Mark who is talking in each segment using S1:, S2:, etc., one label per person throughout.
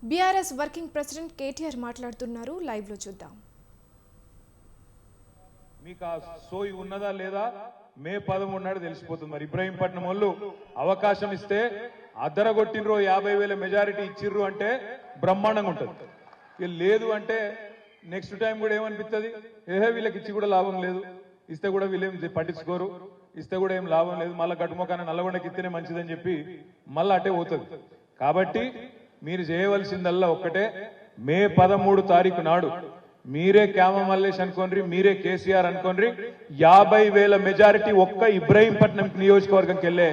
S1: BRS working president KTR మాట్లాడుతున్నారు. Live లో చూద్దాం.
S2: మీకు ఆ సోయి ఉన్నదా లేదా మే 13 నాడు తెలిసిపోతుంది. మరి ఇబ్రహీంపట్నం వాళ్ళు అవకాశం ఇస్తే అద్దరగొట్టినరో 50,000 మెజారిటీ ఇచ్చిర్రు అంటే బ్రహ్మాండంగా ఉంటుంది. ఇక లేదు అంటే నెక్స్ట్ టైం కూడా ఏమనిపిస్తుంది, వీళ్ళకి ఇచ్చి కూడా లాభం లేదు, ఇస్తే కూడా వీళ్ళేం పట్టించుకోరు, ఇస్తే కూడా ఏం లాభం లేదు, మళ్ళీ గట్టుమోకాన నల్లగొండకి ఇస్తేనే మంచిదని చెప్పి మళ్ళీ అటే పోతుంది. కాబట్టి మీరు చేయవలసిందల్లా ఒక్కటే, మే 13 తారీఖు నాడు మీరే క్యామ మల్లేష్ అనుకోండి, మీరే కేసీఆర్ అనుకోండి, 50,000 మెజారిటీ ఒక్క ఇబ్రహీంపట్నం నియోజకవర్గంకి వెళ్ళే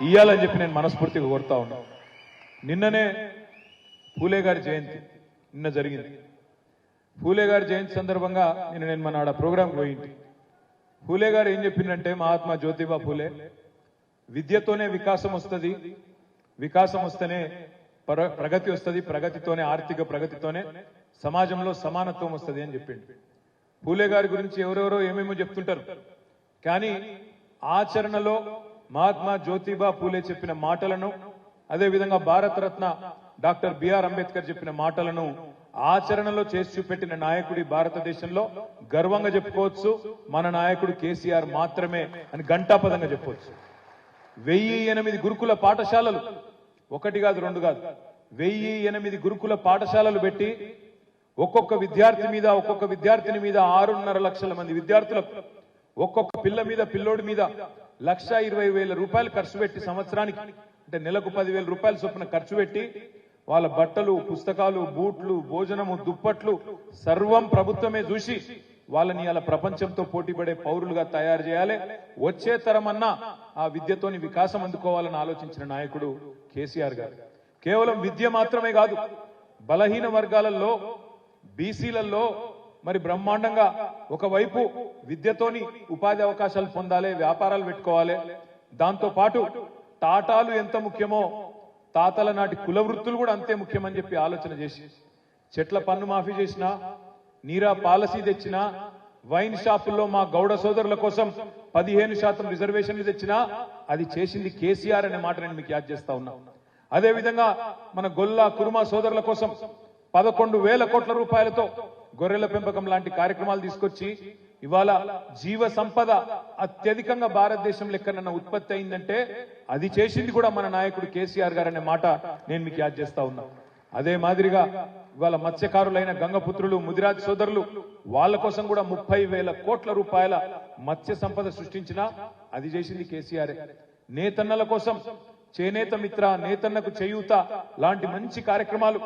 S2: ఇయ్యాలని చెప్పి నేను మనస్ఫూర్తిగా కోరుతా ఉన్నాను. నిన్ననే పూలే గారి జయంతి నిన్న జరిగింది. పూలే గారి జయంతి సందర్భంగా నేను మన ఆడ ప్రోగ్రాంకి పోయింది. పూలే గారు ఏం చెప్పిందంటే, మహాత్మా జ్యోతిబా పూలే, విద్యతోనే వికాసం వస్తుంది, వికాసం వస్తేనే ప్రగతి వస్తుంది, ప్రగతితోనే ఆర్థిక ప్రగతితోనే సమాజంలో సమానత్వం వస్తుంది అని చెప్పిండు. పూలే గారి గురించి ఎవరెవరో ఏమేమో చెప్తుంటారు, కానీ ఆచరణలో మహాత్మా జ్యోతిబా పూలే చెప్పిన మాటలను, అదేవిధంగా భారతరత్న డాక్టర్ బిఆర్ అంబేద్కర్ చెప్పిన మాటలను ఆచరణలో చేసి చూపెట్టిన నాయకుడి భారతదేశంలో గర్వంగా చెప్పుకోవచ్చు మన నాయకుడు కేసీఆర్ మాత్రమే అని ఘంటాపదంగా చెప్పవచ్చు. 1008 గురుకుల పాఠశాలలు, ఒకటి కాదు రెండు కాదు, 1008 గురుకుల పాఠశాలలు పెట్టి ఒక్కొక్క విద్యార్థి మీద, ఒక్కొక్క విద్యార్థిని మీద 6.5 లక్షల మంది విద్యార్థులకు, ఒక్కొక్క పిల్ల మీద, పిల్లోడి మీద 1,20,000 రూపాయలు ఖర్చు పెట్టి సంవత్సరానికి, అంటే నెలకు 10,000 రూపాయల చొప్పున ఖర్చు పెట్టి వాళ్ళ బట్టలు, పుస్తకాలు, బూట్లు, భోజనము, దుప్పట్లు సర్వం ప్రభుత్వమే చూసి వాళ్ళని అలా ప్రపంచంతో పోటీపడే పౌరులుగా తయారు చేయాలి. వచ్చే తరమన్నా ఆ విద్యతోని వికాసం అందుకోవాలని ఆలోచించిన నాయకుడు కేసీఆర్ గారు. కేవలం విద్య మాత్రమే కాదు, బలహీన వర్గాలలో, బీసీలలో మరి బ్రహ్మాండంగా ఒకవైపు విద్యతోని ఉపాధి అవకాశాలు పొందాలి, వ్యాపారాలు పెట్టుకోవాలి. దాంతో పాటు టాటాలు ఎంత ముఖ్యమో తాతల నాటి కుల వృత్తులు కూడా అంతే ముఖ్యమని చెప్పి ఆలోచన చేసి చెట్ల పన్ను మాఫీ చేసినా, నీరా పాలసీ తెచ్చినా, వైన్ షాపుల్లో మా గౌడ సోదరుల కోసం 15% రిజర్వేషన్లు తెచ్చినా అది చేసింది కేసీఆర్ అనే మాట నేను మీకు యాద్ చేస్తా ఉన్నా. అదేవిధంగా మన గొల్లా కురుమా సోదరుల కోసం 11,000 కోట్ల రూపాయలతో గొర్రెల పెంపకం లాంటి కార్యక్రమాలు తీసుకొచ్చి ఇవాళ జీవ సంపద అత్యధికంగా భారతదేశంలో ఎక్కడన్నా ఉత్పత్తి అయిందంటే అది చేసింది కూడా మన నాయకుడు కేసీఆర్ గారు అనే మాట నేను మీకు యాద్ చేస్తా ఉన్నా. అదే మాదిరిగా ఇవాళ మత్స్యకారులైన గంగపుత్రులు, ముదిరాజ్ సోదరులు, వాళ్ళ కోసం కూడా 30,000 కోట్ల రూపాయల మత్స్య సంపద సృష్టించినా అది చేసింది కేసీఆర్. నేతన్నల కోసం చేనేత మిత్ర, నేతన్నకు చేయూత లాంటి మంచి కార్యక్రమాలు,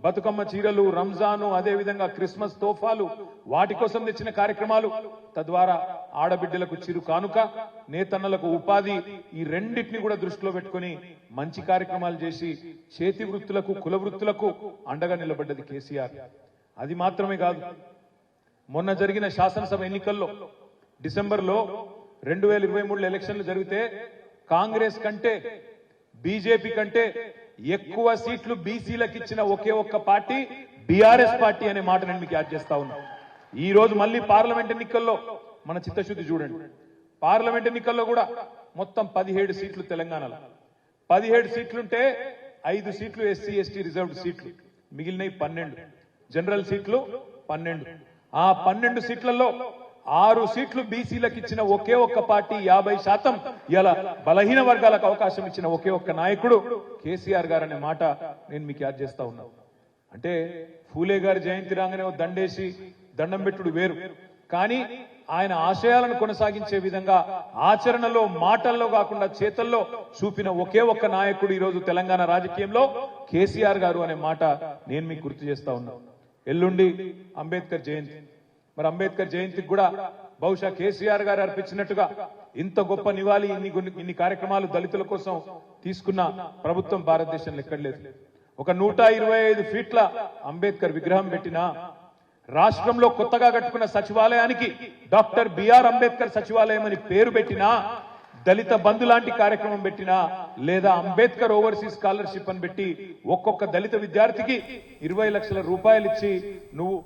S2: బతుకమ్మ చీరలు, రంజాను, అదేవిధంగా క్రిస్మస్ తోఫాలు, వాటి కోసం తెచ్చిన కార్యక్రమాలు, తద్వారా ఆడబిడ్డలకు చిరు కానుక, నేతన్నలకు ఉపాధి, ఈ రెండింటిని కూడా దృష్టిలో పెట్టుకుని మంచి కార్యక్రమాలు చేసి చేతి వృత్తులకు, కుల వృత్తులకు అండగా నిలబడ్డది కేసీఆర్. అది మాత్రమే కాదు, మొన్న జరిగిన శాసనసభ ఎన్నికల్లో డిసెంబర్లో 2023 ఎలక్షన్లు జరిగితే కాంగ్రెస్ కంటే, బీజేపీ కంటే ఎక్కువ సీట్లు బీసీలకు ఇచ్చిన ఒకే ఒక్క పార్టీ బీఆర్ఎస్ పార్టీ అనే మాట నేను మీకు యాద్ చేస్తా ఉన్నా. ఈ రోజు మళ్ళీ పార్లమెంట్ ఎన్నికల్లో మన చిత్తశుద్ధి చూడండి. పార్లమెంట్ ఎన్నికల్లో కూడా మొత్తం 17 సీట్లు తెలంగాణలో, 17 సీట్లుంటే 5 సీట్లు ఎస్సీ ఎస్టీ రిజర్వ్డ్ సీట్లు, మిగిలినవి 12 జనరల్ సీట్లు 12. ఆ 12 సీట్లలో 6 సీట్లు బీసీలకు ఇచ్చిన ఒకే ఒక్క పార్టీ 50% ఇలా బలహీన వర్గాలకు అవకాశం ఇచ్చిన ఒకే ఒక్క నాయకుడు కేసీఆర్ గారు అనే మాట నేను మీకు యాద్ చేస్తా ఉన్నా. అంటే ఫూలే గారి జయంతి రాగానే దండేసి దండం పెట్టుడు వేరు, కానీ ఆయన ఆశయాలను కొనసాగించే విధంగా ఆచరణలో, మాటల్లో కాకుండా చేతల్లో చూపిన ఒకే ఒక్క నాయకుడు ఈరోజు తెలంగాణ రాజకీయంలో కేసీఆర్ గారు అనే మాట నేను మీకు గుర్తు చేస్తా ఉన్నా. ఎల్లుండి అంబేద్కర్ జయంతి. మరి అంబేద్కర్ జయంతికి కూడా బహుశా కేసీఆర్ గారు అర్పించినట్టుగా ఇంత గొప్ప నివాళి, ఇన్ని కార్యక్రమాలు దళితుల కోసం తీసుకున్న ప్రభుత్వం భారతదేశంలో ఎక్కడ లేదు. ఒక 125 ఫీట్ల అంబేద్కర్ విగ్రహం పెట్టినా, రాష్ట్రంలో కొత్తగా కట్టుకున్న సచివాలయానికి డాక్టర్ బిఆర్ అంబేద్కర్ సచివాలయం అని పేరు పెట్టినా, దళిత బంధు లాంటి కార్యక్రమం పెట్టినా, లేదా అంబేద్కర్ ఓవర్సీస్ స్కాలర్షిప్ అని పెట్టి ఒక్కొక్క దళిత విద్యార్థికి 20 లక్షల రూపాయలు ఇచ్చి నువ్వు